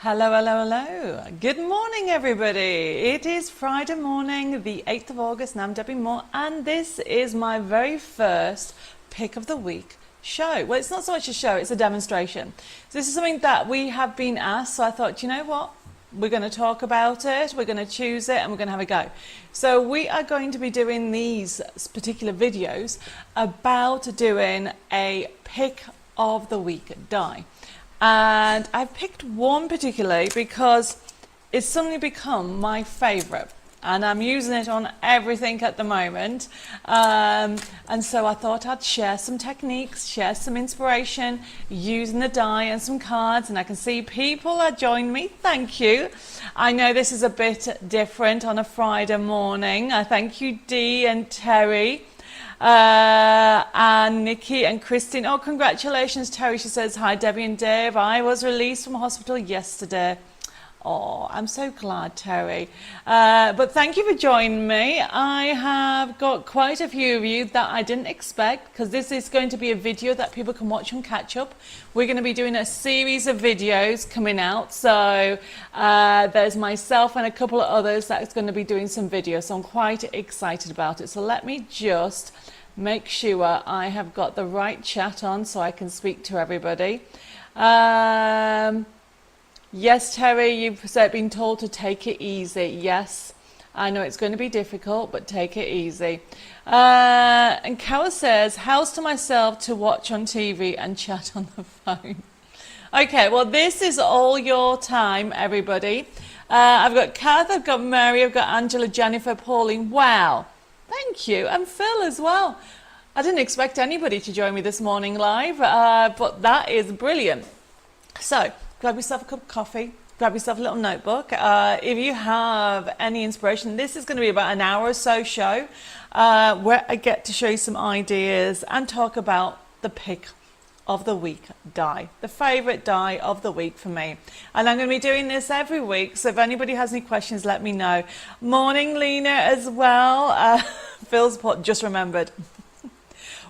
Hello, hello, hello. Good morning, everybody. It is Friday morning, the 8th of August, and I'm Debbie Moore, and this is my very first Pick of the Week show. Well, it's not so much a show, it's a demonstration. So this is something that we have been asked, so I thought, you know what? We're going to talk about it, we're going to choose it, and we're going to have a go. So we are going to be doing these particular videos about doing a Pick of the Week die. And I've picked one particularly because it's suddenly become my favourite, and I'm using it on everything at the moment. And so I thought I'd share some techniques, share some inspiration using the die and some cards, and I can see people are joining me. Thank you. I know this is a bit different on a Friday morning. I thank you, Dee and Terry. And Nikki and Christine. Oh, congratulations, Terry. She says, hi, Debbie and Dave. I was released from hospital yesterday. Oh, I'm so glad, Terry. But thank you for joining me. I have got quite a few of you that I didn't expect, because this is going to be a video that people can watch and catch up. We're going to be doing a series of videos coming out. So there's myself and a couple of others that's going to be doing some videos. So I'm quite excited about it. So let me just make sure I have got the right chat on so I can speak to everybody. Yes, Terry, you've been told to take it easy. Yes, I know it's going to be difficult, but take it easy. And Cara says, house to myself to watch on TV and chat on the phone. Okay, well, this is all your time, everybody. I've got Kath, I've got Mary, I've got Angela, Jennifer, Pauline. Wow, thank you. And Phil as well. I didn't expect anybody to join me this morning live, but that is brilliant. So, grab yourself a cup of coffee, grab yourself a little notebook. If you have any inspiration, this is going to be about an hour or so show where I get to show you some ideas and talk about the pick of the week die, the favourite die of the week for me. And I'm going to be doing this every week, so if anybody has any questions, let me know. Morning, Lena, as well. Phil's put, just remembered.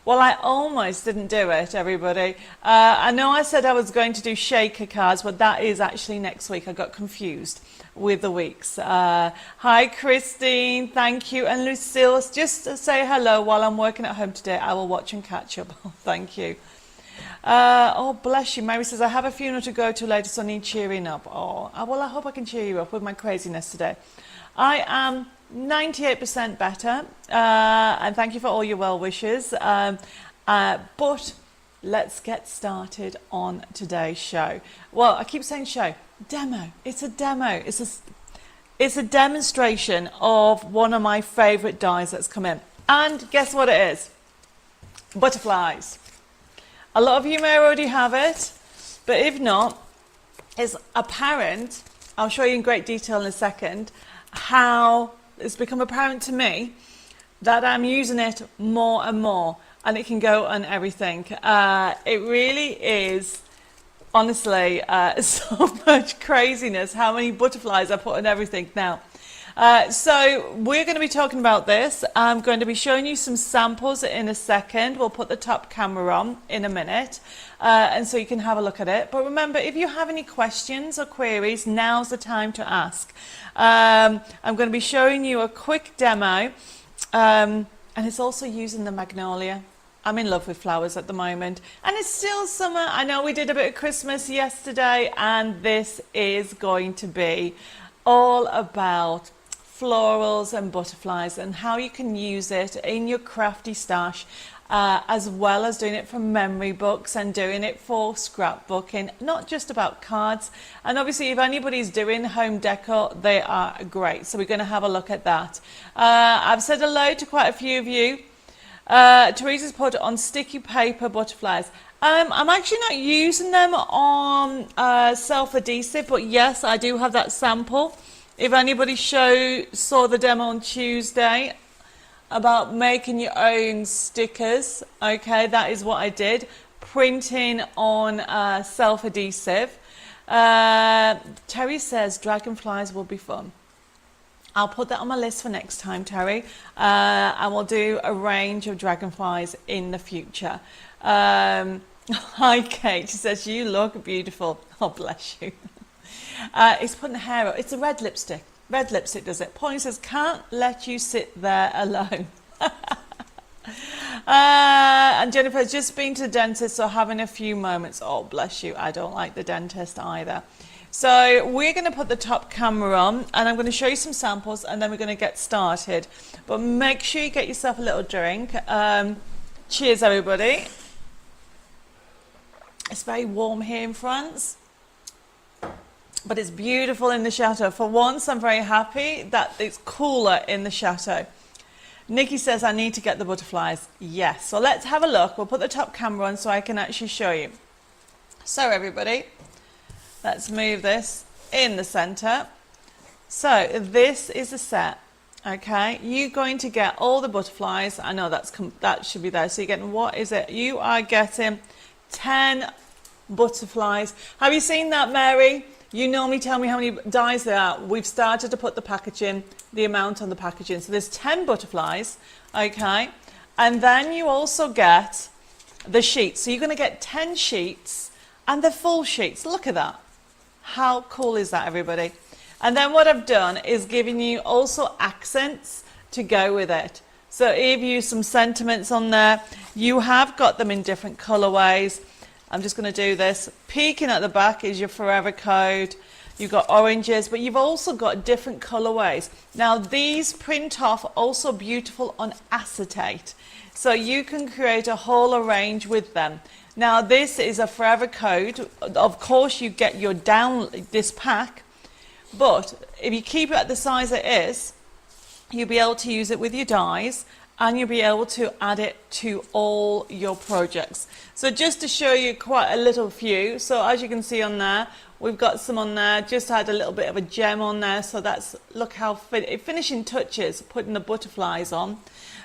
Well, I almost didn't do it, everybody. I know I said I was going to do shaker cards, but that is actually next week. I got confused with the weeks. Hi, Christine. Thank you. And Lucille, just say hello while I'm working at home today. I will watch and catch up. Thank you. Oh, bless you. Mary says, I have a funeral to go to later, so I need cheering up. Oh, well, I hope I can cheer you up with my craziness today. I am 98% better, and thank you for all your well wishes. But let's get started on today's show. Well, I keep saying show, demo. It's a demo. It's a demonstration of one of my favourite dies that's come in. And guess what it is? Butterflies. A lot of you may already have it, but if not, it's apparent. I'll show you in great detail in a second how it's become apparent to me that I'm using it more and more, and it can go on everything. It really is, honestly, so much craziness how many butterflies I put on everything now. So we're going to be talking about this. I'm going to be showing you some samples in a second. We'll put the top camera on in a minute, and so you can have a look at it. But remember, if you have any questions or queries, now's the time to ask. I'm going to be showing you a quick demo, and it's also using the magnolia. I'm in love with flowers at the moment, and it's still summer. I know we did a bit of Christmas yesterday, and this is going to be all about florals and butterflies and how you can use it in your crafty stash, as well as doing it from memory books and doing it for scrapbooking, not just about cards. And obviously, if anybody's doing home decor, they are great. So we're going to have a look at that. I've said hello to quite a few of you. Teresa's put on sticky paper butterflies. I'm actually not using them on self-adhesive, but yes, I do have that sample. If anybody saw the demo on Tuesday about making your own stickers, okay, that is what I did. Printing on self-adhesive. Terry says dragonflies will be fun. I'll put that on my list for next time, Terry. And we'll do a range of dragonflies in the future. Hi, Kate. She says, you look beautiful. Oh, bless you. It's putting the hair up. It's a red lipstick. Red lipstick does it. Pauline says, can't let you sit there alone. And Jennifer's just been to the dentist, so having a few moments. Oh, bless you. I don't like the dentist either. So we're going to put the top camera on, and I'm going to show you some samples, and then we're going to get started. But make sure you get yourself a little drink. Cheers, everybody. It's very warm here in France, but it's beautiful in the chateau. For once, I'm very happy that it's cooler in the chateau. Nikki says, I need to get the butterflies. Yes, so let's have a look. We'll put the top camera on so I can actually show you. So everybody, let's move this in the center. So this is a set, okay? You're going to get all the butterflies. I know that should be there. So you're getting, what is it? You are getting 10 butterflies. Have you seen that, Mary? You normally tell me how many dies there are. We've started to put the packaging, the amount on the packaging. So there's 10 butterflies, okay? And then you also get the sheets. So you're going to get 10 sheets, and they're full sheets. Look at that. How cool is that, everybody? And then what I've done is giving you also accents to go with it. So if you use some sentiments on there, you have got them in different colorways. I'm just going to do this. Peeking at the back is your forever code. You've got oranges, but you've also got different colorways. Now these print off also beautiful on acetate. So you can create a whole range with them. Now this is a forever code. Of course you get your this pack, but if you keep it at the size it is, you'll be able to use it with your dies, and you'll be able to add it to all your projects. So just to show you quite a little few, so as you can see on there, we've got some on there, just had a little bit of a gem on there, so that's, look how finishing touches, putting the butterflies on.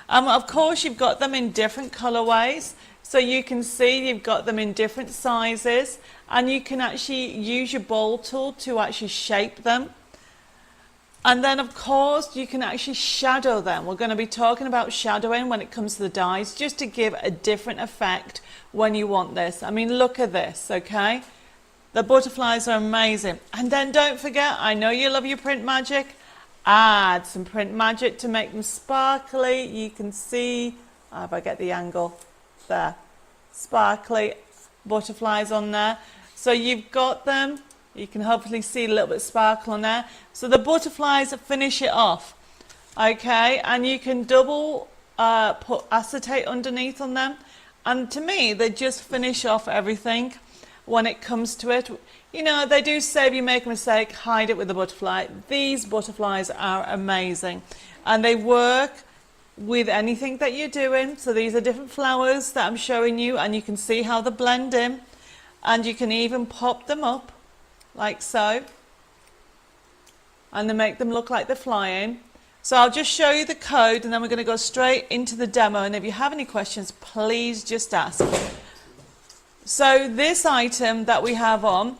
Of course you've got them in different colorways, so you can see you've got them in different sizes, and you can actually use your bowl tool to actually shape them. And then, of course, you can actually shadow them. We're going to be talking about shadowing when it comes to the dies, just to give a different effect when you want this. I mean, look at this, okay? The butterflies are amazing. And then don't forget, I know you love your print magic. Add some print magic to make them sparkly. You can see, if I get the angle, there. Sparkly butterflies on there. So you've got them. You can hopefully see a little bit of sparkle on there. So the butterflies finish it off, okay? And you can double put acetate underneath on them. And to me, they just finish off everything when it comes to it. You know, they do say if you make a mistake, hide it with the butterfly. These butterflies are amazing. And they work with anything that you're doing. So these are different flowers that I'm showing you, and you can see how they blend in. And you can even pop them up like so, and they make them look like they're flying. So I'll just show you the code, and then we're going to go straight into the demo, and if you have any questions, please just ask. So this item that we have on,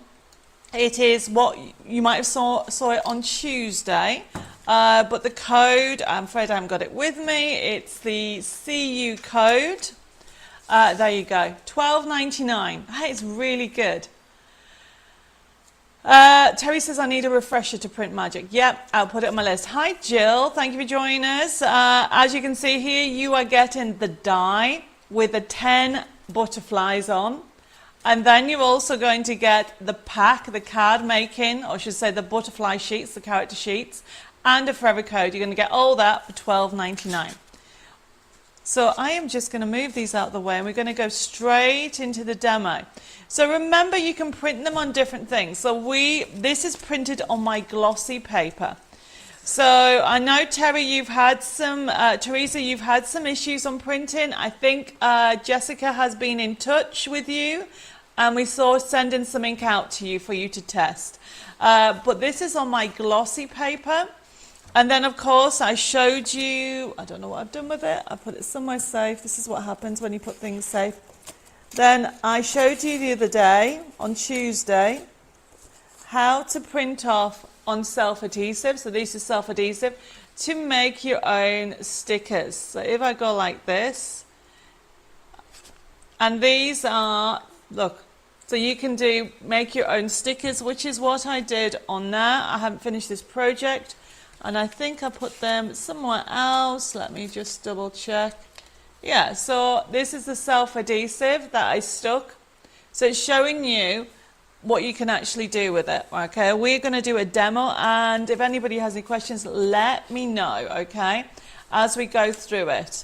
it is what you might have saw it on Tuesday, but the code, I'm afraid I haven't got it with me. It's the CU code. There you go, $12.99. Hey, it's really good. Terry says, I need a refresher to print magic. Yep, I'll put it on my list. Hi, Jill. Thank you for joining us. As you can see here, you are getting the die with the 10 butterflies on. And then you're also going to get the pack, the card making, or I should say the butterfly sheets, the character sheets, and a forever code. You're going to get all that for $12.99. So I am just going to move these out of the way, and we're going to go straight into the demo. So remember, you can print them on different things. So this is printed on my glossy paper. So I know, Terry, you've had some, Teresa, you've had some issues on printing. I think Jessica has been in touch with you, and we saw sending some ink out to you for you to test. But this is on my glossy paper. And then, of course, I showed you, I don't know what I've done with it. I put it somewhere safe. This is what happens when you put things safe. Then I showed you the other day, on Tuesday, how to print off on self-adhesive. So these are self-adhesive to make your own stickers. So if I go like this, and these are, look, So you can make your own stickers, which is what I did on there. I haven't finished this project, and I think I put them somewhere else. Let me just double check. Yeah, so this is the self-adhesive that I stuck. So it's showing you what you can actually do with it, okay? We're going to do a demo, and if anybody has any questions, let me know, okay, as we go through it.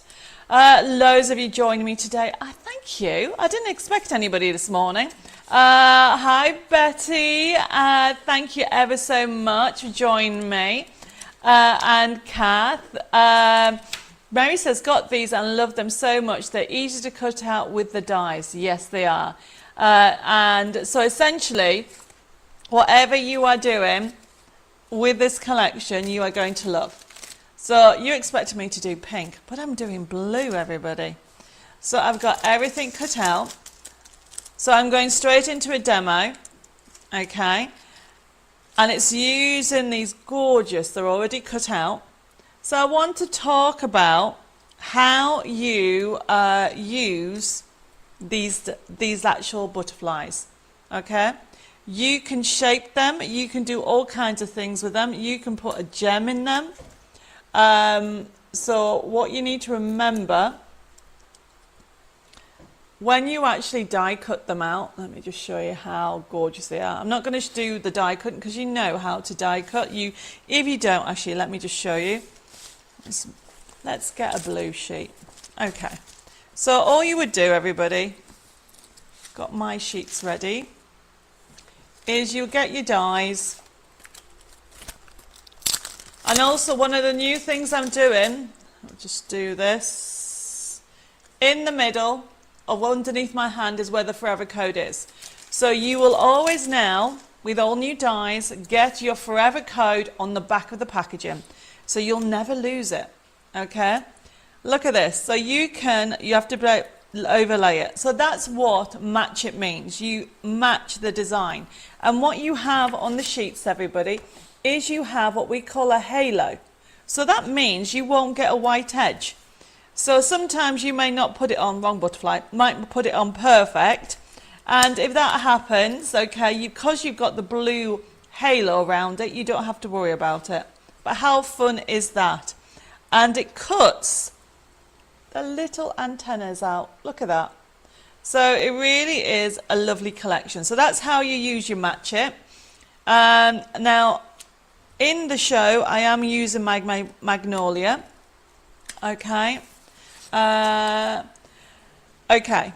Loads of you joining me today. Thank you. I didn't expect anybody this morning. Hi, Betty. Thank you ever so much for joining me. And Kath. Mary says, got these and love them so much. They're easy to cut out with the dies. Yes, they are. And so essentially, whatever you are doing with this collection, you are going to love. So you expected me to do pink, but I'm doing blue, everybody. So I've got everything cut out. So I'm going straight into a demo, okay? And it's using these gorgeous, they're already cut out. So I want to talk about how you use these actual butterflies, okay? You can shape them, you can do all kinds of things with them, you can put a gem in them. So what you need to remember, when you actually die cut them out, let me just show you how gorgeous they are. I'm not going to do the die cutting because you know how to die cut. If you don't, actually, let me just show you. Let's get a blue sheet. Okay. So all you would do, everybody, got my sheets ready, is you get your dies. And also one of the new things I'm doing, I'll just do this, in the middle of underneath my hand is where the forever code is. So you will always now, with all new dies, get your forever code on the back of the packaging. So you'll never lose it, okay? Look at this. So you have to overlay it. So that's what match it means. You match the design. And what you have on the sheets, everybody, is you have what we call a halo. So that means you won't get a white edge. So sometimes you may not put it on, wrong butterfly, might put it on perfect. And if that happens, okay, because you've got the blue halo around it, you don't have to worry about it. But how fun is that? And it cuts the little antennas out. Look at that. So it really is a lovely collection. So that's how you use your match it. Now, in the show, I am using Magnolia. Okay. Okay.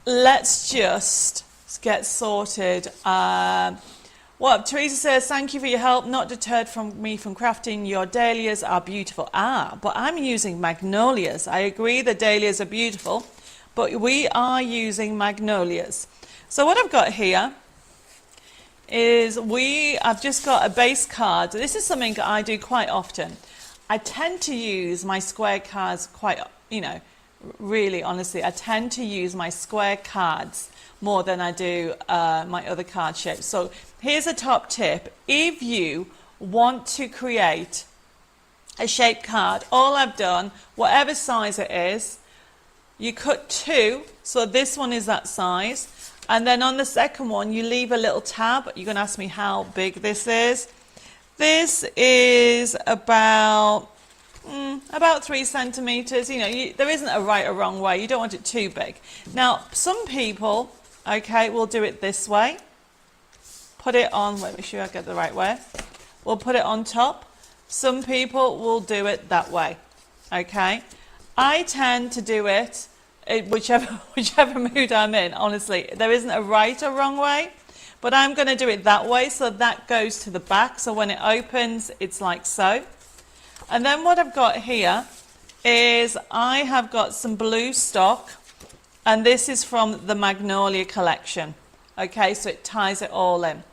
Let's just get sorted. Well, Teresa says, thank you for your help. Not deterred from me from crafting. Your dahlias are beautiful. But I'm using magnolias. I agree the dahlias are beautiful, but we are using magnolias. So what I've got here is I've just got a base card. This is something I do quite often. I tend to use my square cards quite, really honestly, I tend to use my square cards more than I do my other card shapes. So here's a top tip. If you want to create a shaped card, all I've done, whatever size it is, you cut two, so this one is that size, and then on the second one you leave a little tab. You're going to ask me how big this is. This is about 3 centimeters. There isn't a right or wrong way. You don't want it too big. Now, some people, okay, will do it this way. Put it on, let me make sure I get the right way. We'll put it on top. Some people will do it that way, okay? I tend to do it whichever mood I'm in, honestly. There isn't a right or wrong way, but I'm going to do it that way, so that goes to the back. So when it opens, it's like so. And then what I've got here is I have got some blue stock, and this is from the Magnolia collection. Okay, so it ties it all in.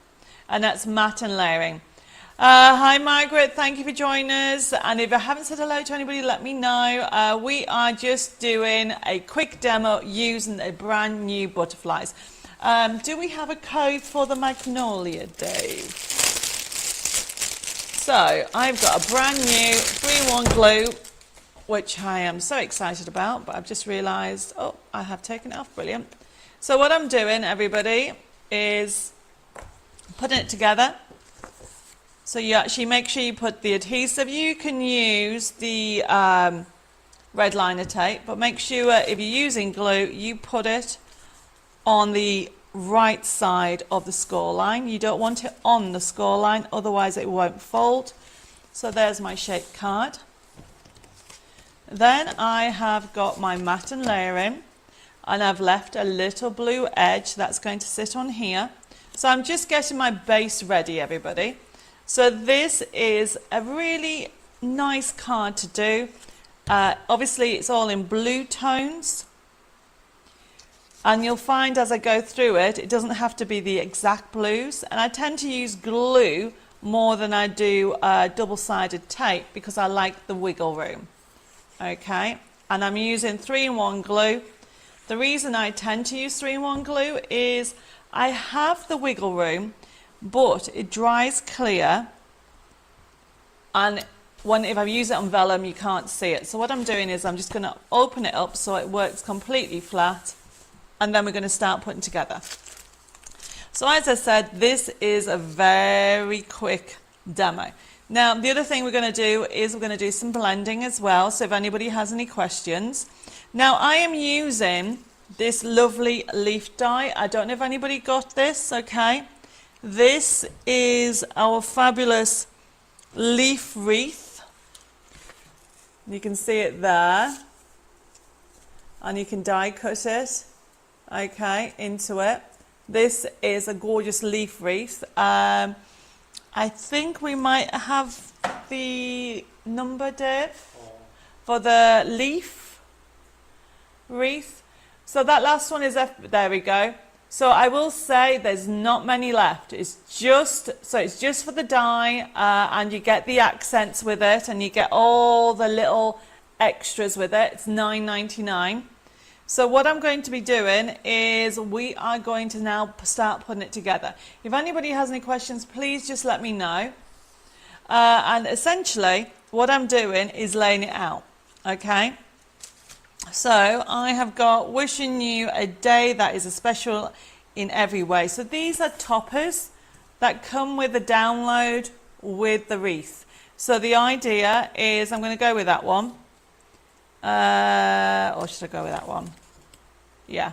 And that's matte and layering. Hi Margaret, thank you for joining us. And if I haven't said hello to anybody, let me know. We are just doing a quick demo using the brand new butterflies. Do we have a code for the Magnolia, Dave? So I've got a brand new 3-in-1 glue, which I am so excited about, but I've just realised, oh, I have taken it off, brilliant. So what I'm doing, everybody, is putting it together. So you actually make sure you put the adhesive. You can use the red liner tape, but make sure if you're using glue, you put it on the right side of the score line. You don't want it on the score line, otherwise it won't fold. So there's my shaped card. Then I have got my mat and layering, and I've left a little blue edge that's going to sit on here. So I'm just getting my base ready, everybody. So this is a really nice card to do. Obviously it's all in blue tones, and you'll find as I go through it, it doesn't have to be the exact blues, and I tend to use glue more than I do double-sided tape because I like the wiggle room. Okay, and I'm using 3-in-1 glue. The reason I tend to use 3-in-1 glue is I have the wiggle room, but it dries clear, and if I use it on vellum, you can't see it. So what I'm doing is I'm just going to open it up so it works completely flat, and then we're going to start putting together. So as I said, this is a very quick demo. Now, the other thing we're going to do is we're going to do some blending as well, so if anybody has any questions. Now, I am using this lovely leaf die. I don't know if anybody got this, okay? This is our fabulous leaf wreath. You can see it there. And you can die cut it, okay, into it. This is a gorgeous leaf wreath. I think we might have the number, Dave, for the leaf wreath. So that last one is there we go. So I will say there's not many left. It's just for the die, and you get the accents with it, and you get all the little extras with it. It's $9.99. So what I'm going to be doing is we are going to now start putting it together. If anybody has any questions, please just let me know. And essentially, what I'm doing is laying it out, okay? So I have got wishing you a day that is a special in every way. So these are toppers that come with the download with the wreath. So the idea is I'm going to go with that one. Or should I go with that one? Yeah.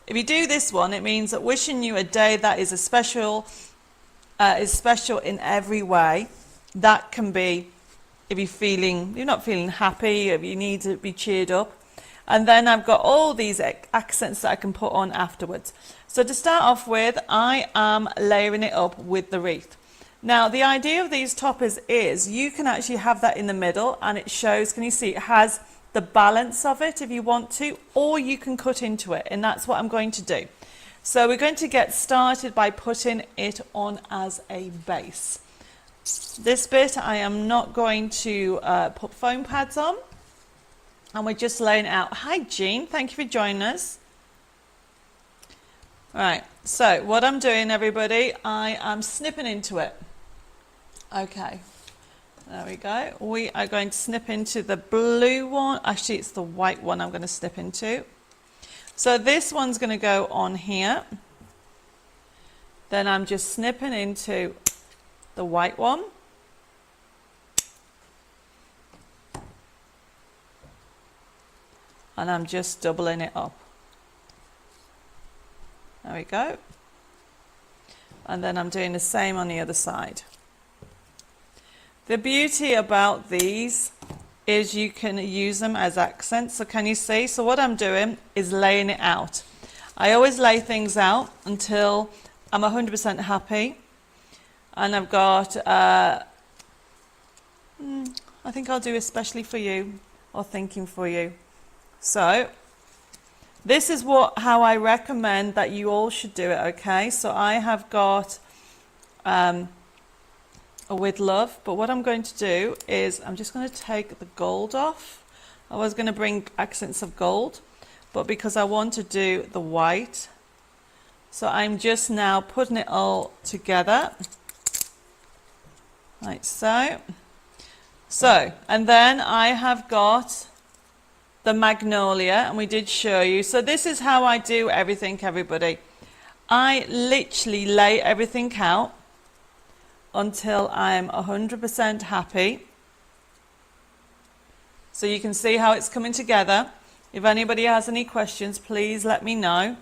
If you do this one, it means that wishing you a day that is special in every way. That can be if you're not feeling happy, if you need to be cheered up. And then I've got all these accents that I can put on afterwards. So to start off with, I am layering it up with the wreath. Now, the idea of these toppers is you can actually have that in the middle, and it shows, can you see, it has the balance of it if you want to, or you can cut into it, and that's what I'm going to do. So we're going to get started by putting it on as a base. This bit I am not going to put foam pads on, and we're just laying it out. Hi Jean, thank you for joining us. Right, so what I'm doing, everybody, I am snipping into it. Okay, there we go. We are going to snip into the blue one. Actually, it's the white one I'm going to snip into. So this one's going to go on here. Then I'm just snipping into the white one. And I'm just doubling it up. There we go. And then I'm doing the same on the other side. The beauty about these is you can use them as accents. So can you see? So what I'm doing is laying it out. I always lay things out until I'm 100% happy. And I've got, I think I'll do especially for you, or thinking for you. So this is how I recommend that you all should do it, okay? So I have got a with love, but what I'm going to do is I'm just going to take the gold off. I was going to bring accents of gold, but because I want to do the white, so I'm just now putting it all together, like so. So, and then I have got the magnolia, and we did show you. So this is how I do everything, everybody. I literally lay everything out until I'm 100% happy. So you can see how it's coming together. If anybody has any questions, please let me know.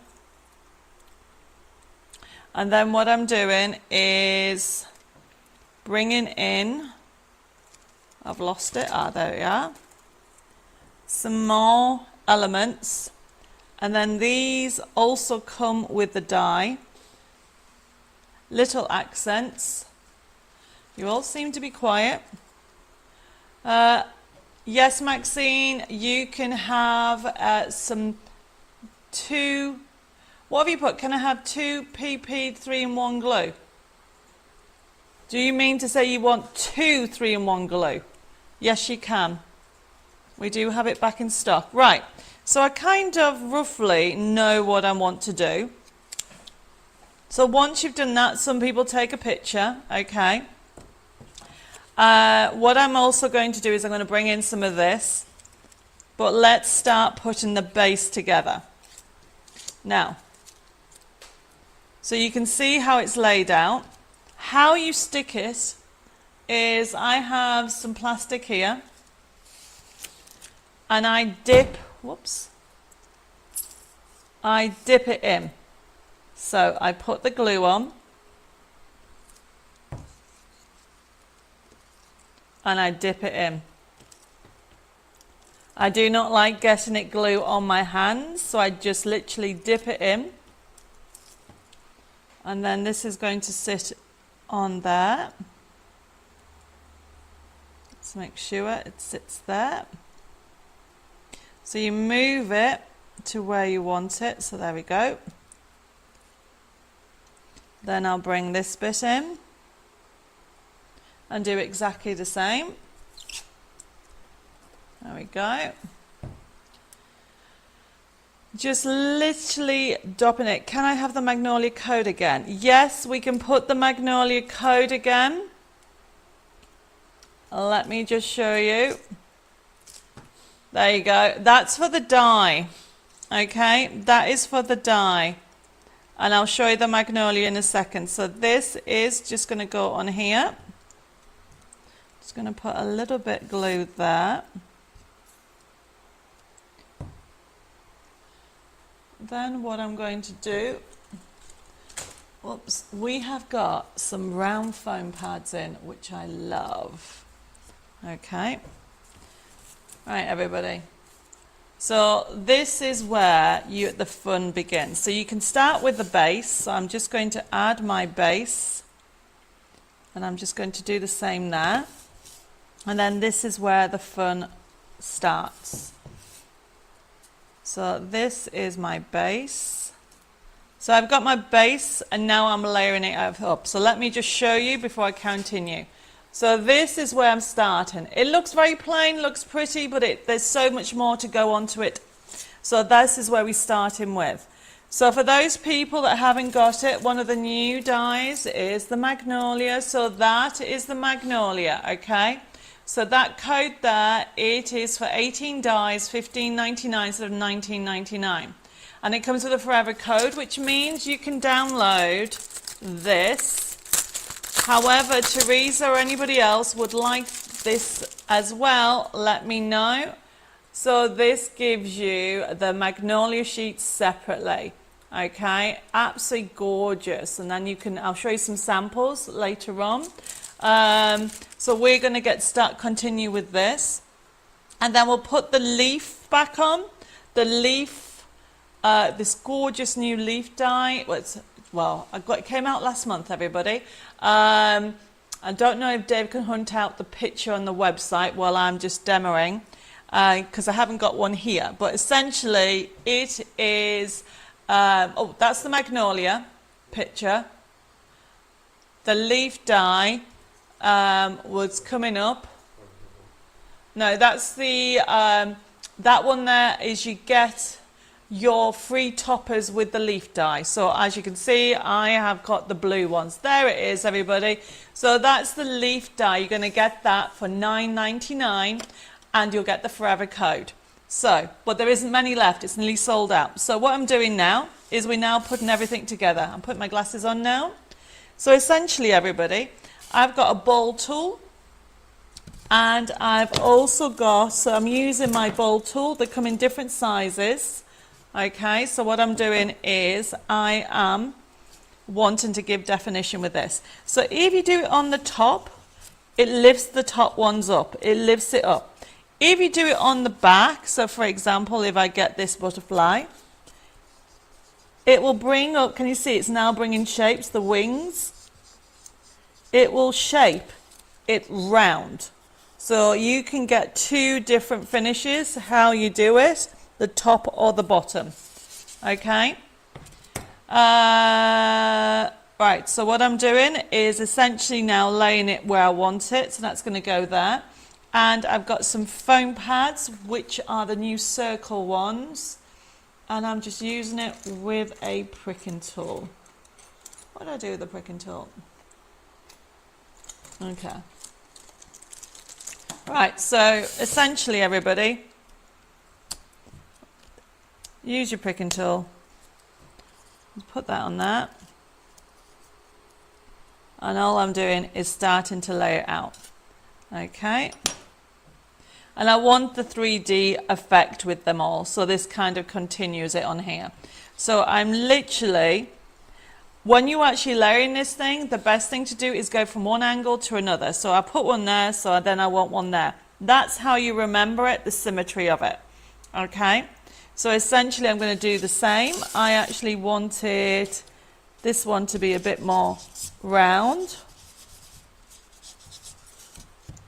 And then what I'm doing is bringing in, I've lost it, there we are, some more elements. And then these also come with the die, little accents. You all seem to be quiet. Yes, Maxine, you can have some two, what have you put? Can I have 2 PP 3-in-1 glue? Do you mean to say you want 2 3-in-1 glue? Yes, you can. We do have it back in stock. Right, so I kind of roughly know what I want to do. So once you've done that, some people take a picture, okay. What I'm also going to do is I'm going to bring in some of this, but let's start putting the base together. Now, so you can see how it's laid out. How you stick it is I have some plastic here and I dip it in. So I put the glue on and I dip it in. I do not like getting it glue on my hands, so I just literally dip it in. And then this is going to sit on there. Let's make sure it sits there. So you move it to where you want it. So there we go. Then I'll bring this bit in and do exactly the same. There we go. Just literally dopping it. Can I have the magnolia code again? Yes, we can put the magnolia code again. Let me just show you. There you go. That's for the die. Okay, that is for the die. And I'll show you the magnolia in a second. So this is just going to go on here. Just going to put a little bit glue there. Then what I'm going to do, we have got some round foam pads in, which I love. Okay. Right, everybody. So this is where the fun begins. So you can start with the base. So I'm just going to add my base. And I'm just going to do the same there. And then this is where the fun starts. So this is my base. So I've got my base and now I'm layering it up. So let me just show you before I continue. So this is where I'm starting. It looks very plain, looks pretty, but there's so much more to go onto it. So this is where we're starting with. So for those people that haven't got it, one of the new dies is the magnolia. So that is the magnolia, okay? So that code there, it is for 18 dies, $15.99 instead of $19.99. And it comes with a forever code, which means you can download this. However, Teresa or anybody else would like this as well, let me know. So this gives you the magnolia sheets separately. Okay, absolutely gorgeous. And then I'll show you some samples later on. So we're going to continue with this, and then we'll put the leaf back on. The leaf, this gorgeous new leaf die. It came out last month, everybody. I don't know if Dave can hunt out the picture on the website while I'm just demoing, because I haven't got one here. But essentially, it is. That's the magnolia picture. The leaf die. Was coming up. No, that's the that one there is you get your free toppers with the leaf die. So as you can see, I have got the blue ones. There it is, everybody. So that's the leaf die. You're going to get that for $9.99 and you'll get the forever code. So, but there isn't many left. It's nearly sold out. So what I'm doing now is we're now putting everything together. I'm putting my glasses on now. So essentially, everybody, I've got a ball tool, and I've also got, so I'm using my ball tool. They come in different sizes. Okay, so what I'm doing is I am wanting to give definition with this. So if you do it on the top, it lifts the top ones up. It lifts it up. If you do it on the back, so for example, if I get this butterfly, it will bring up, can you see it's now bringing shapes, the wings? It will shape it round. So you can get two different finishes, how you do it, the top or the bottom. Okay? Right, so what I'm doing is essentially now laying it where I want it. So that's going to go there. And I've got some foam pads, which are the new circle ones. And I'm just using it with a pricking tool. What do I do with the pricking tool? Okay. Right, so essentially, everybody, use your pricking tool. Put that on that. And all I'm doing is starting to lay it out. Okay. And I want the 3D effect with them all. So this kind of continues it on here. So I'm literally, when you actually layering this thing, the best thing to do is go from one angle to another. So I put one there, so then I want one there. That's how you remember it, the symmetry of it. Okay. So essentially I'm going to do the same. I actually wanted this one to be a bit more round.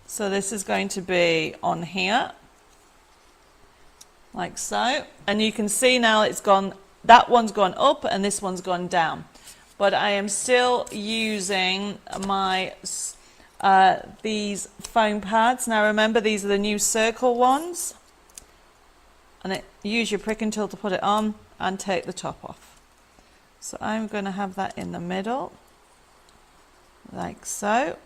So this is going to be on here, like so. And you can see now it's gone, that one's gone up and this one's gone down. But I am still using my these foam pads. Now remember, these are the new circle ones. And use your pricking tool to put it on and take the top off. So I'm going to have that in the middle, like so.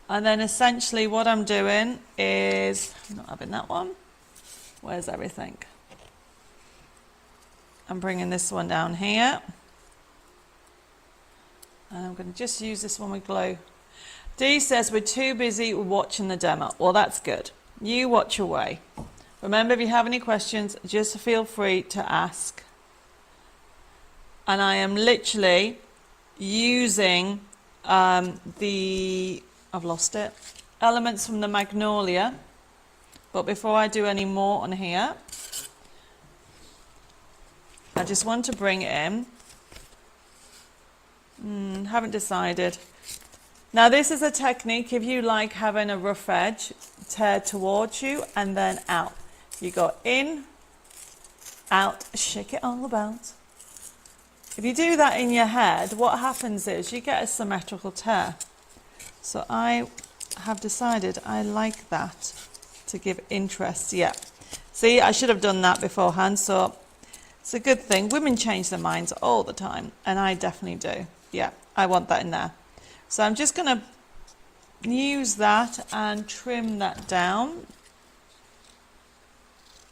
And then essentially what I'm doing is, I'm not having that one. Where's everything? I'm bringing this one down here. And I'm going to just use this one with glue. Dee says we're too busy watching the demo. Well, that's good. You watch away. Remember, if you have any questions, just feel free to ask. And I am literally using I've lost it, elements from the magnolia. But before I do any more on here, I just want to bring it in. Haven't decided. Now this is a technique, if you like having a rough edge, tear towards you and then out. You go in, out, shake it all about. If you do that in your head, what happens is you get a symmetrical tear. So I have decided I like that to give interest. Yeah. See, I should have done that beforehand. So it's a good thing. Women change their minds all the time. And I definitely do. Yeah, I want that in there. So I'm just going to use that and trim that down.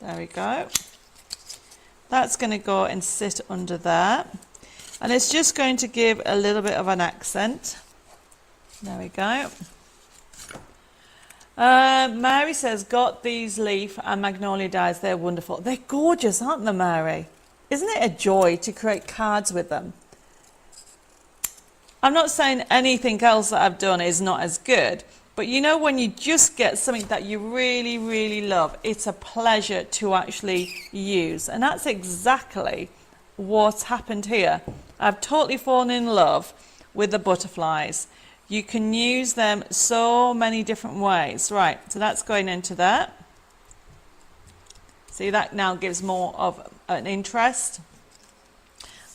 There we go. That's going to go and sit under there. And it's just going to give a little bit of an accent. There we go. Mary says, got these leaf and magnolia dies. They're wonderful. They're gorgeous, aren't they, Mary? Isn't it a joy to create cards with them? I'm not saying anything else that I've done is not as good. But you know, when you just get something that you really, really love, it's a pleasure to actually use. And that's exactly what's happened here. I've totally fallen in love with the butterflies. You can use them so many different ways. Right, so that's going into that. See, that now gives more of an interest.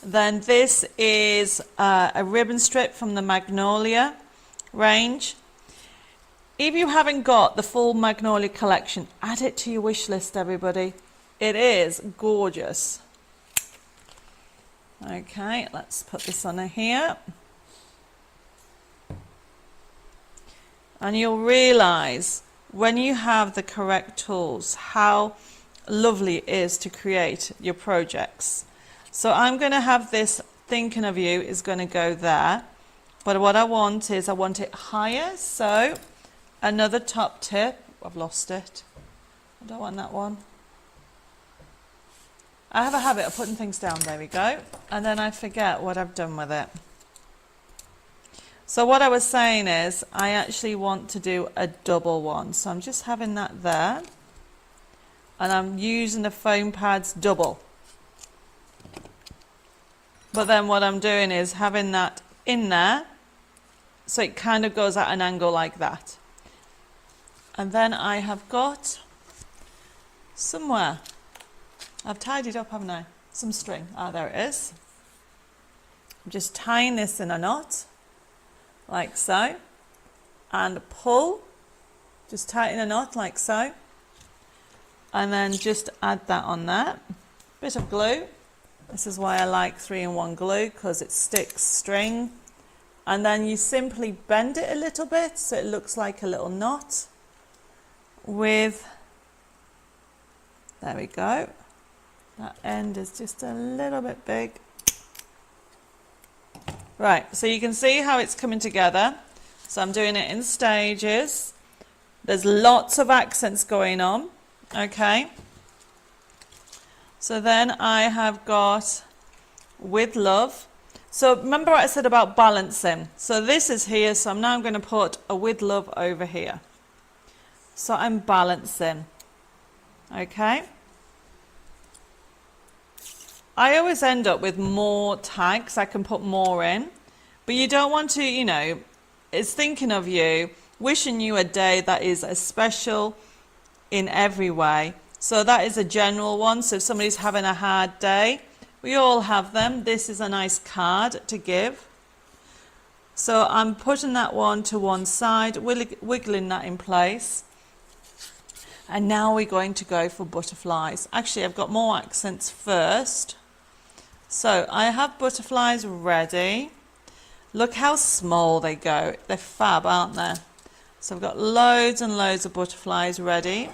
Then this is a ribbon strip from the Magnolia range. If you haven't got the full Magnolia collection, add it to your wish list, everybody. It is gorgeous. Okay, let's put this on here. And you'll realise when you have the correct tools, how lovely it is to create your projects. So I'm going to have this thinking of you is going to go there, but what I want is I want it higher. So another top tip, I've lost it, I don't want that one. I have a habit of putting things down, there we go, and then I forget what I've done with it. So what I was saying is I actually want to do a double one, so I'm just having that there, and I'm using the foam pads double. But then what I'm doing is having that in there, so it kind of goes at an angle like that. And then I have got somewhere, I've tidied up, haven't I? Some string. Ah, there it is. I'm just tying this in a knot, like so, and pull, just tighten a knot like so, and then just add that on there. Bit of glue. This is why I like 3-in-1 glue, because it sticks string. And then you simply bend it a little bit so it looks like a little knot with, there we go. That end is just a little bit big. Right, so you can see how it's coming together. So I'm doing it in stages. There's lots of accents going on, okay? So then I have got with love. So remember what I said about balancing. So this is here, so I'm going to put a with love over here. So I'm balancing, okay? I always end up with more tags. I can put more in, but you don't want to, you know, it's thinking of you, wishing you a day that is as special in every way. So that is a general one. So if somebody's having a hard day, we all have them. This is a nice card to give. So I'm putting that one to one side, wiggling that in place. And now we're going to go for butterflies. Actually, I've got more accents first. So I have butterflies ready. Look how small they go. They're fab, aren't they? So I've got loads and loads of butterflies ready.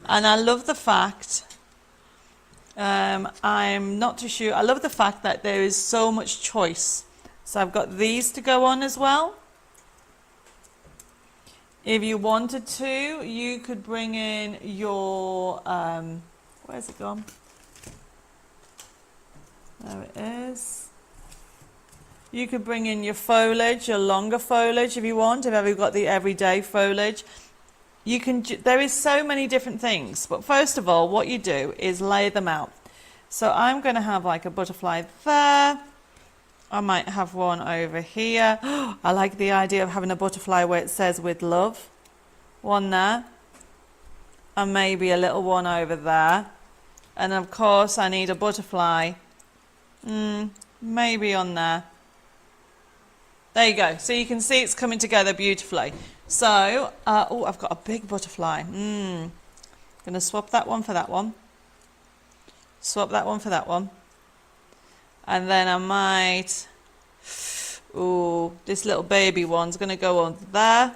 And I love the fact, I'm not too sure, I love the fact that there is so much choice. So I've got these to go on as well. If you wanted to, you could bring in your, where's it gone? There it is. You could bring in your foliage, your longer foliage if you want, if you've got the everyday foliage. You can, there is so many different things, but first of all, what you do is lay them out. So I'm going to have like a butterfly there. I might have one over here. I like the idea of having a butterfly where it says with love. One there. And maybe a little one over there. And of course I need a butterfly. Maybe on there. There you go. So you can see it's coming together beautifully. So, oh, I've got a big butterfly. Going to swap that one for that one. Swap that one for that one. And then I might, ooh, this little baby one's going to go on there.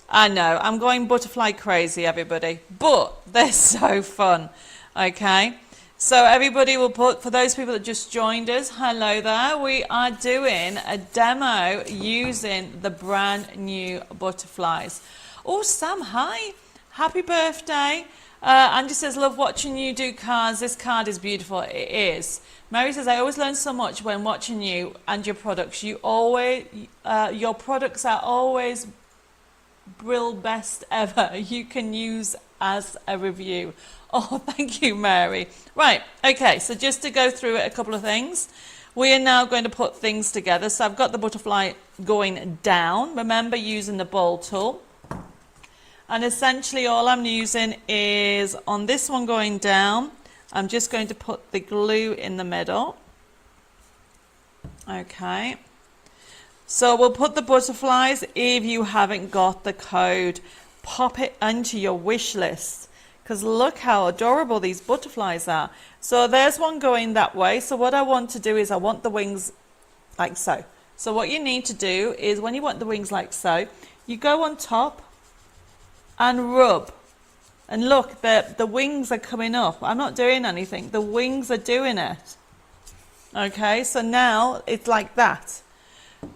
I know, I'm going butterfly crazy, everybody, but they're so fun, okay? So everybody will put, for those people that just joined us, hello there. We are doing a demo using the brand new butterflies. Oh, Sam, hi. Happy birthday. Andy says, love watching you do cards. This card is beautiful. It is. Mary says, I always learn so much when watching you and your products. You always, your products are always brill best ever. You can use as a review. Oh, thank you, Mary. Right, okay, so just to go through it, a couple of things. We are now going to put things together. So I've got the butterfly going down. Remember, using the bowl tool. And essentially all I'm using is, on this one going down, I'm just going to put the glue in the middle. Okay. So we'll put the butterflies. If you haven't got the code, pop it into your wish list. Because look how adorable these butterflies are. So there's one going that way. So what I want to do is I want the wings like so. So what you need to do is when you want the wings like so, you go on top and rub. And look, the wings are coming up. I'm not doing anything. The wings are doing it. Okay, so now it's like that.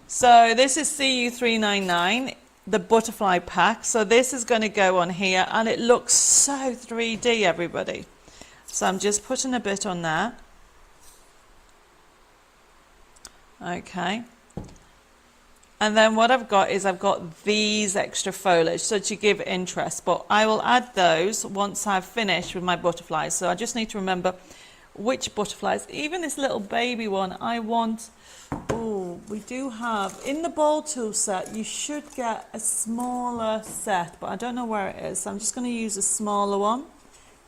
So this is CU399, the butterfly pack. So this is going to go on here, and it looks so 3D, everybody. So I'm just putting a bit on there. Okay. And then what I've got is I've got these extra foliage, so to give interest. But I will add those once I've finished with my butterflies. So I just need to remember which butterflies. Even this little baby one, I want... Oh, we do have... In the ball tool set, you should get a smaller set, but I don't know where it is. So I'm just going to use a smaller one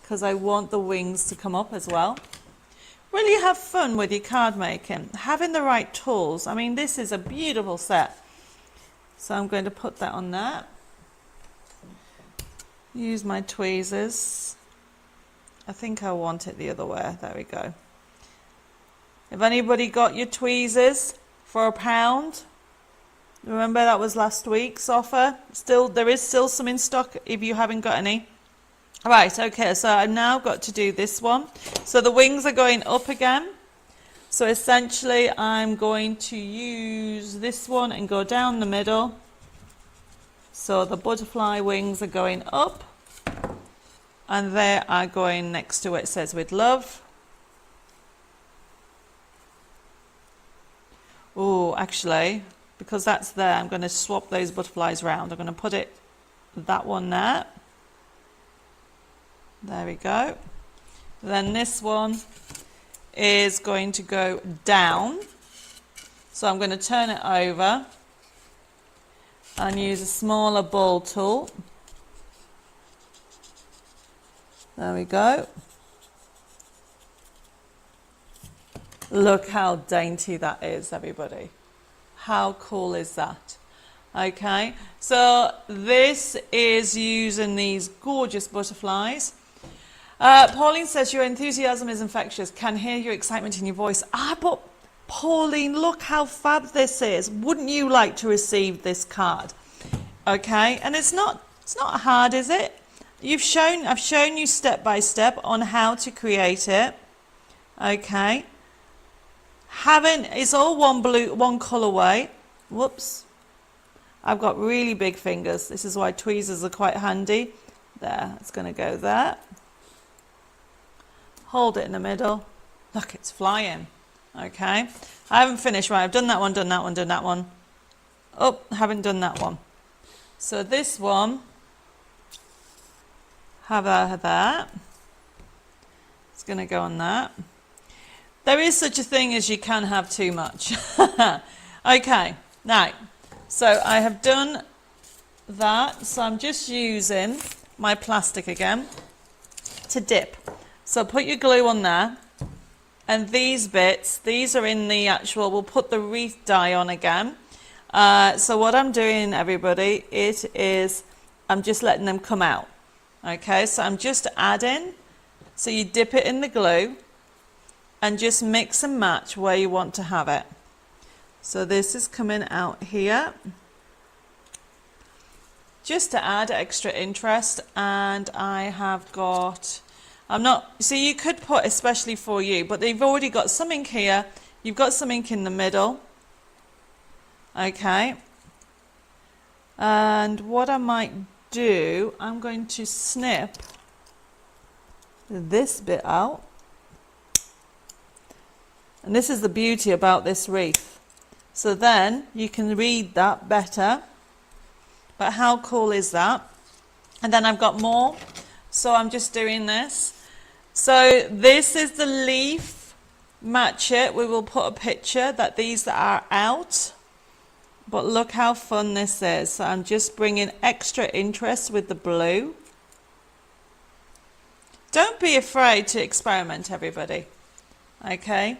because I want the wings to come up as well. Really have fun with your card making. Having the right tools. I mean, this is a beautiful set. So I'm going to put that on there. Use my tweezers. I think I want it the other way. There we go. Have anybody got your tweezers for £1? Remember that was last week's offer. There is still some in stock if you haven't got any. Right, okay, so I've now got to do this one. So the wings are going up again. So essentially I'm going to use this one and go down the middle. So the butterfly wings are going up. And they are going next to it says with love. Oh, actually, because that's there, I'm going to swap those butterflies round. I'm going to put it, that one there. There we go. Then this one is going to go down. So I'm going to turn it over and use a smaller ball tool. There we go. Look how dainty that is, everybody. How cool is that? Okay, so this is using these gorgeous butterflies. Pauline says your enthusiasm is infectious. Can hear your excitement in your voice. But Pauline, look how fab this is. Wouldn't you like to receive this card? Okay, and it's not hard, is it? I've shown you step by step on how to create it. Okay. It's all one colorway. Whoops. I've got really big fingers. This is why tweezers are quite handy. There, it's going to go there. Hold it in the middle. Look, it's flying. Okay. I haven't finished. Right, I've done that one, done that one, done that one. Oh, I haven't done that one. So this one, have that. It's going to go on that. There is such a thing as you can have too much. Okay, now, so I have done that. So I'm just using my plastic again to dip. So put your glue on there. And these bits, these are in the actual, we'll put the wreath die on again. So what I'm doing, everybody, I'm just letting them come out. Okay, so I'm just adding. So you dip it in the glue and just mix and match where you want to have it. So this is coming out here. Just to add extra interest, and I have got, so you could put especially for you, but they've already got some ink here, you've got some ink in the middle. Okay. And what I might do, I'm going to snip this bit out. And this is the beauty about this wreath. So then you can read that better. But how cool is that? And then I've got more. So I'm just doing this. So this is the leaf. Match it. We will put a picture that these are out. But look how fun this is. So I'm just bringing extra interest with the blue. Don't be afraid to experiment, everybody. Okay?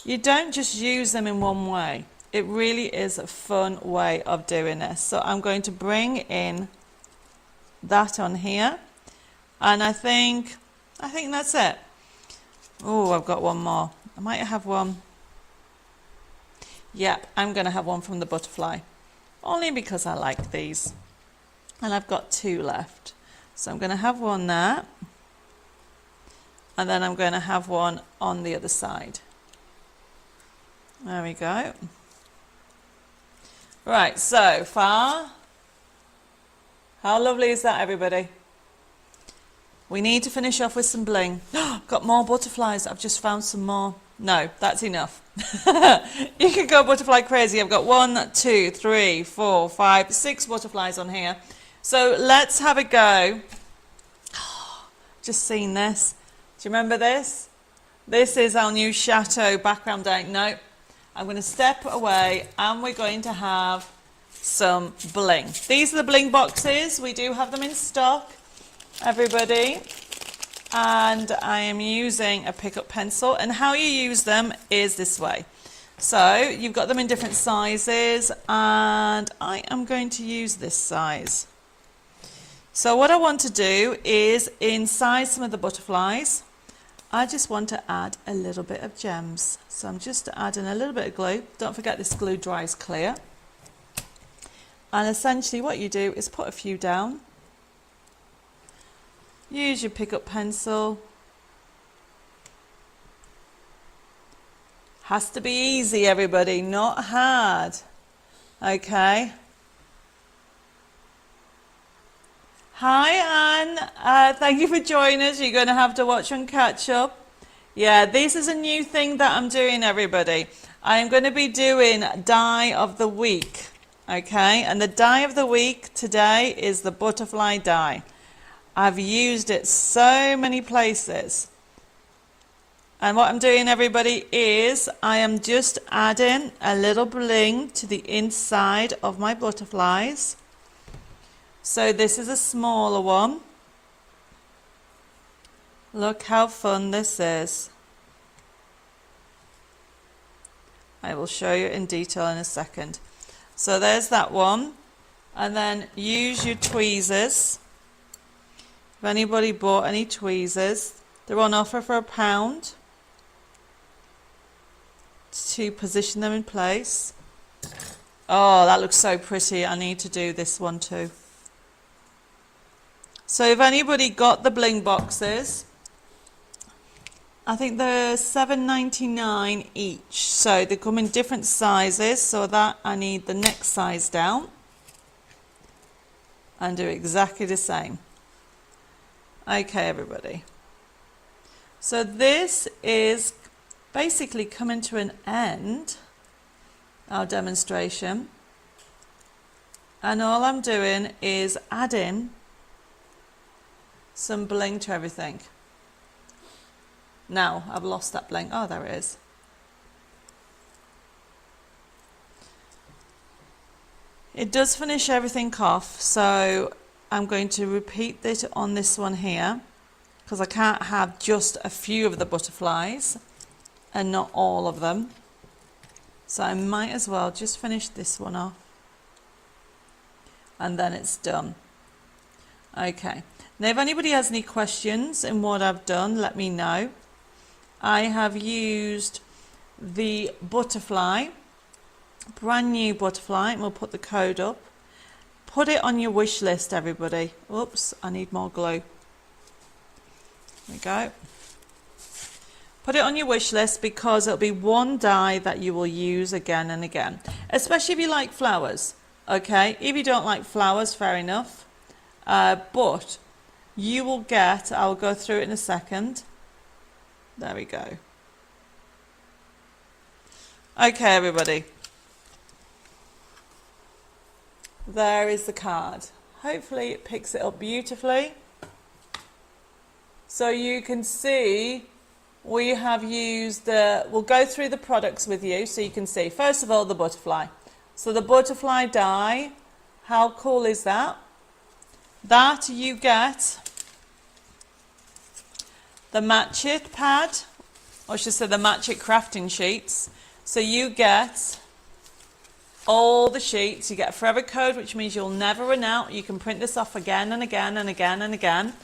You don't just use them in one way. It really is a fun way of doing this. So I'm going to bring in that on here. And I think that's it. Oh, I've got one more. I might have one. Yep, I'm going to have one from the butterfly. Only because I like these. and I've got 2 left. So I'm going to have one there, and then I'm going to have one on the other side. There we go. Right, so far, how lovely is that, everybody? We need to finish off with some bling. Got more butterflies. I've just found some more. No, that's enough. You can go butterfly crazy. I've got 1, 2, 3, 4, 5, 6 butterflies on here. So let's have a go. Just seen this. Do you remember this? This is our new chateau background day. No, I'm going to step away and we're going to have some bling. These are the bling boxes. We do have them in stock, everybody. And I am using a pickup pencil, and how you use them is this way. So you've got them in different sizes, and I am going to use this size. So what I want to do is, inside some of the butterflies, I just want to add a little bit of gems. So I'm just adding a little bit of glue. Don't forget this glue dries clear. And essentially what you do is put a few down. Use your pickup pencil. Has to be easy, everybody, not hard. Okay. Hi, Anne. Thank you for joining us. You're going to have to watch and catch up. Yeah, this is a new thing that I'm doing, everybody. I am going to be doing die of the week. Okay, and the die of the week today is the butterfly die. I've used it so many places. And what I'm doing, everybody, is I am just adding a little bling to the inside of my butterflies. So this is a smaller one. Look how fun this is. I will show you in detail in a second. So there's that one. And then use your tweezers. If anybody bought any tweezers, they're on offer for £1 to position them in place. Oh, that looks so pretty. I need to do this one too. So if anybody got the bling boxes, I think they're $7.99 each. So they come in different sizes, so that I need the next size down and do exactly the same. Okay, everybody. So this is basically coming to an end, our demonstration. And all I'm doing is adding some bling to everything. Now, I've lost that bling. Oh, there it is. It does finish everything off, so I'm going to repeat it on this one here, because I can't have just a few of the butterflies and not all of them. So I might as well just finish this one off. And then it's done. Okay. Now if anybody has any questions in what I've done, let me know. I have used the butterfly, brand new butterfly, and we'll put the code up. Put it on your wish list, everybody. Oops, I need more glue. There we go. Put it on your wish list because it'll be one die that you will use again and again, especially if you like flowers. Okay, if you don't like flowers, fair enough. But you will get, I'll go through it in a second. There we go. Okay, everybody. There is the card. Hopefully it picks it up beautifully. So you can see we have used we'll go through the products with you so you can see. First of all, the butterfly. So the butterfly die, how cool is that? That you get the Match It pad, or I should say the Match It crafting sheets. So you get all the sheets. You get a forever code, which means you'll never run out. You can print this off again and again and again and again.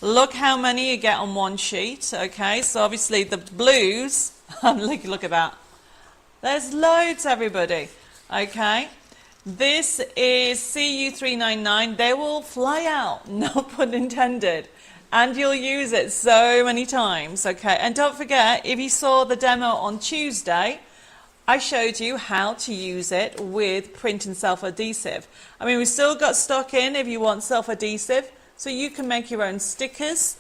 Look how many you get on one sheet. Okay, so obviously the blues, look at that. There's loads, everybody. Okay, This is CU399. They will fly out, no pun intended. And you'll use it so many times, okay? And don't forget, if you saw the demo on Tuesday, I showed you how to use it with print and self-adhesive. I mean, we've still got stock in if you want self-adhesive, so you can make your own stickers.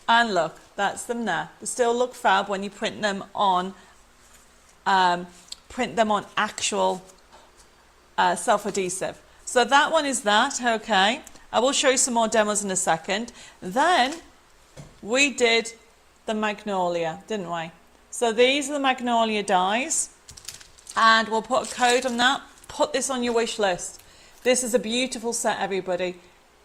And look, that's them there. They still look fab when you print them on actual self-adhesive. So that one is that, okay? I will show you some more demos in a second. Then we did the magnolia, didn't we? So these are the magnolia dies, and we'll put a code on that. Put this on your wish list. This is a beautiful set, everybody.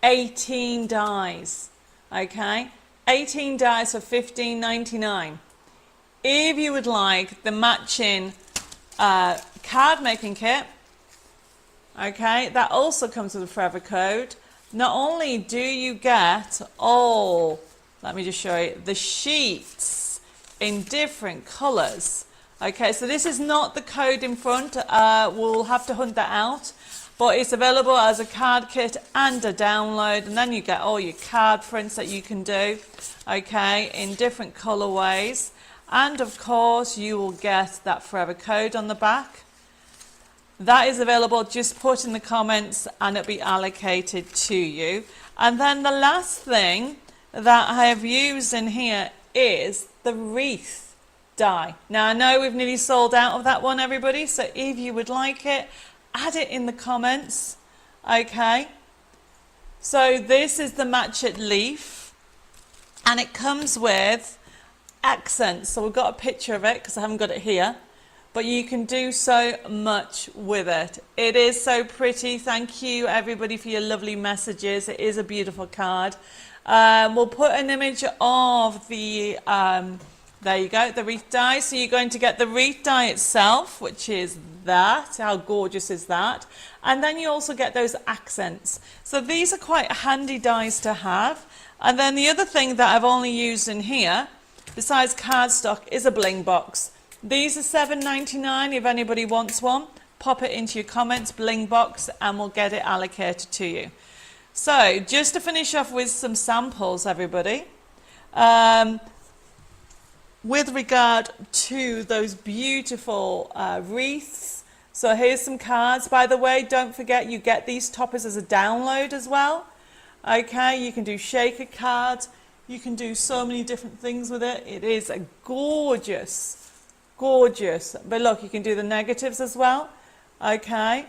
18 dies, okay? 18 dies for $15.99. If you would like the matching card making kit, okay, that also comes with a forever code. Not only do you get all, let me just show you, the sheets in different colors. Okay, so this is not the code in front. We'll have to hunt that out. But it's available as a card kit and a download. And then you get all your card prints that you can do, okay, in different colorways. And of course, you will get that forever code on the back. That is available. Just put in the comments and it'll be allocated to you. And then the last thing that I have used in here is the wreath die. Now I know we've nearly sold out of that one, everybody, so if you would like it, add it in the comments. Okay, so this is the match it leaf, and it comes with accents. So we've got a picture of it because I haven't got it here, but you can do so much with it. It is so pretty. Thank you everybody for your lovely messages. It is a beautiful card. We'll put an image of the there you go, the wreath die. So you're going to get the wreath die itself, which is that. How gorgeous is that? And then you also get those accents. So these are quite handy dies to have. And then the other thing that I've only used in here, besides cardstock, is a bling box. These are $7.99. If anybody wants one, pop it into your comments, bling box, and we'll get it allocated to you. So just to finish off with some samples, everybody. With regard to those beautiful wreaths, so here's some cards. By the way, don't forget you get these toppers as a download as well. Okay, you can do shaker cards. You can do so many different things with it. It is a gorgeous, gorgeous. But look, you can do the negatives as well. Okay,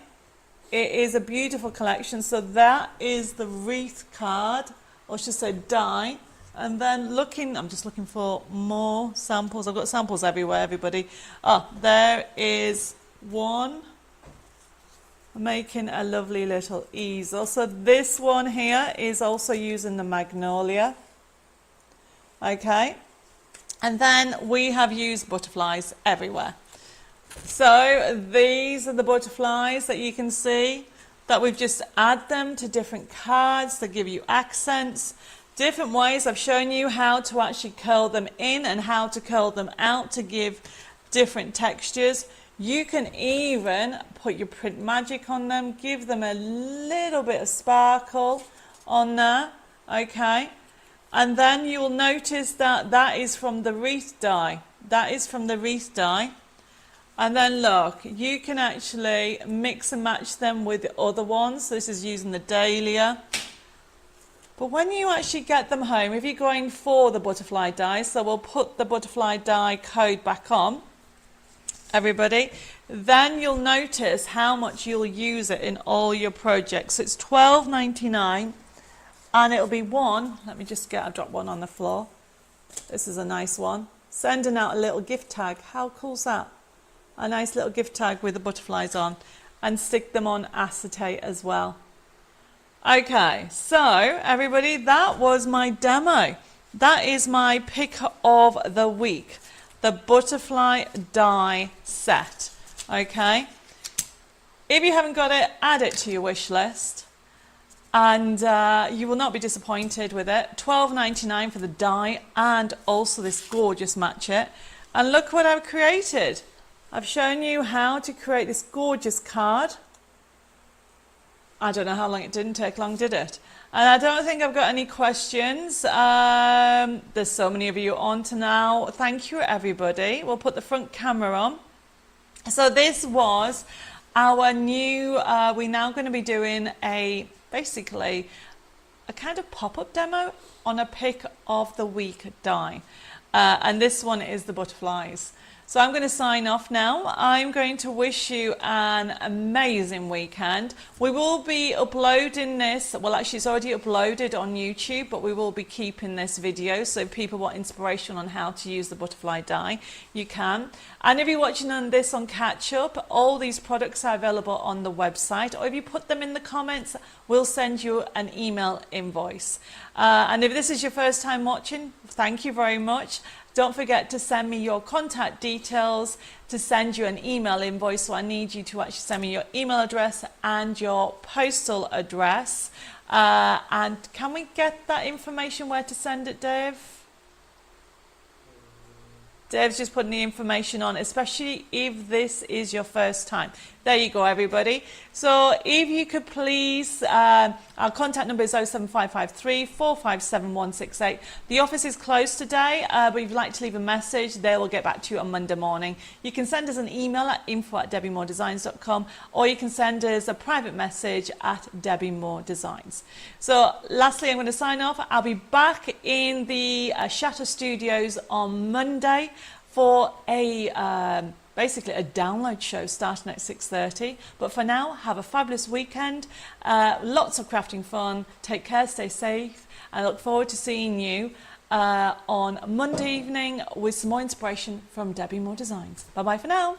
it is a beautiful collection. So that is the wreath card, or should I say die. And then I'm just looking for more samples. I've got samples everywhere, everybody. Oh, there is one. I'm making a lovely little easel. So this one here is also using the magnolia. Okay. And then we have used butterflies everywhere. So these are the butterflies that you can see that we've just add them to different cards to give you accents. Different ways. I've shown you how to actually curl them in and how to curl them out to give different textures. You can even put your print magic on them, give them a little bit of sparkle on there, okay? And then you will notice that that is from the wreath die. That is from the wreath die. And then look, you can actually mix and match them with the other ones. So this is using the dahlia. But when you actually get them home, if you're going for the butterfly die, so we'll put the butterfly die code back on, everybody, then you'll notice how much you'll use it in all your projects. So it's $12.99, and it'll be one, let me just I've dropped one on the floor. This is a nice one. Sending out a little gift tag. How cool's that? A nice little gift tag with the butterflies on, and stick them on acetate as well. Okay, so everybody, that was my demo. That is my pick of the week, the butterfly die set. Okay, if you haven't got it, add it to your wish list, and you will not be disappointed with it. $12.99 for the die, and also this gorgeous match it. And look what I've created. I've shown you how to create this gorgeous card. I don't know how long it didn't take long, did it? And I don't think I've got any questions. There's so many of you on to now. Thank you, everybody. We'll put the front camera on. So this was our new, we're now going to be doing basically a kind of pop-up demo on a pick of the week die. And this one is the butterflies. So I'm going to sign off now. I'm going to wish you an amazing weekend. We will be uploading this, well actually it's already uploaded on YouTube, but we will be keeping this video, so if people want inspiration on how to use the butterfly die, you can. And if you're watching this on catch up, all these products are available on the website, or if you put them in the comments, we'll send you an email invoice. And if this is your first time watching, thank you very much. Don't forget to send me your contact details to send you an email invoice. So I need you to actually send me your email address and your postal address. And can we get that information where to send it, Dave? Dave's just putting the information on, especially if this is your first time. There you go, everybody. So if you could please, our contact number is 07553 457 168. The office is closed today, but if you'd like to leave a message, they will get back to you on Monday morning. You can send us an email at info@debbiemoredesigns.com, or you can send us a private message at Debbie Moore Designs. So lastly, I'm going to sign off. I'll be back in the Shatter Studios on Monday for basically a download show starting at 6:30. But for now, have a fabulous weekend, lots of crafting fun, take care, stay safe, and I look forward to seeing you on Monday evening with some more inspiration from Debbie Moore Designs. Bye bye for now.